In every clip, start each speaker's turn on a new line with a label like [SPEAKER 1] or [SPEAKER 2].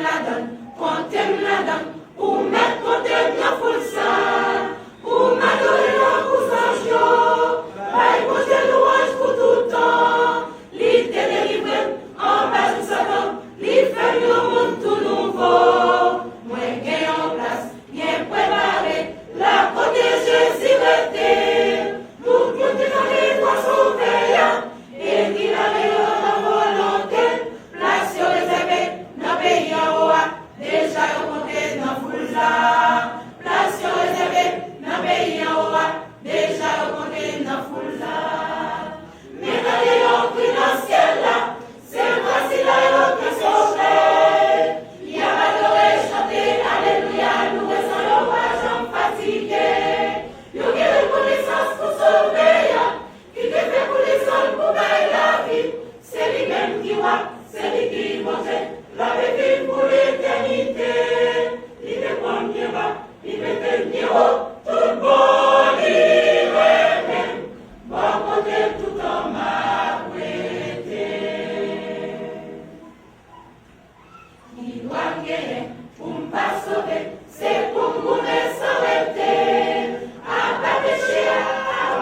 [SPEAKER 1] la donne, contem la donne, pour mettre contem la foule ça, pour m'adorer la couche par écouter louange pour tout le temps, l'île te délivre en bas de Satan, l'île fait le monde tout nouveau. Moi, j'ai en place, j'ai préparé, la côté Jésus était, tout le monde dans les doigts sauver, et qu'il avait la volonté, place sur les évêques, dans le pays en haut, déjà au côté dans la foule là, place sur les évêques, dans le pays en haut, déjà au côté dans la foule là. Mais dans les gens qui dans le ciel là, c'est facile à qui sauver. Il y a adoré, chanter, alléluia, nous restons pas jamais fatigués. Il y a une reconnaissance pour sauver, qui te fait connaissance pour gagner la vie. C'est lui-même qui voit, c'est lui qui mange, la vie pour l'éternité. Il te prend bien bas, il te fait bien haut, tout le monde il même. Bon côté tout en m'a prêté. Il doit gagner pour me pas sauver, c'est pour me s'arrêter. À pas péché, à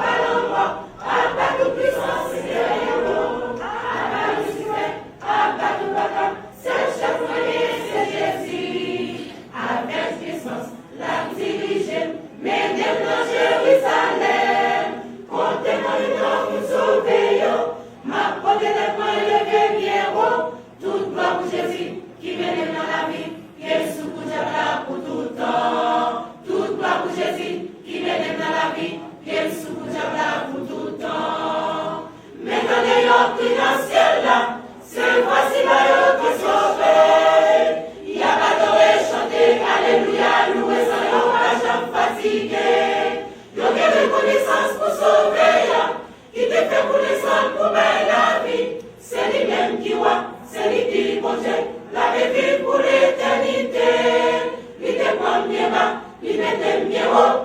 [SPEAKER 1] pas l'envoi, à pas toute puissance, c'est l'héros. À pas Lucifer, à pas tout bâtard, c'est le chef moyen, c'est Jésus. Avec puissance, la diriger, mener dans Jérusalem. Comptez dans le nom pour sauver, ma porte des points levés bien haut. Toute gloire pour Jésus qui mène dans la vie, Jésus pour Diable pour tout le temps. Toute gloire pour Jésus qui mène dans la vie, Jésus pour Diable pour tout le temps. Maintenant, les gens qui dans le ciel là, c'est voici là qui sauvé. Il y a adoré, chanter, alléluia, louer sans yon, pas jamais fatigué. Il y a une reconnaissance pour sauver, qui te fait connaissance pour gagner la vie. C'est lui-même qui voit, c'est lui qui mange, la vie pour l'éternité. Il te prend bien bas, il met bien haut.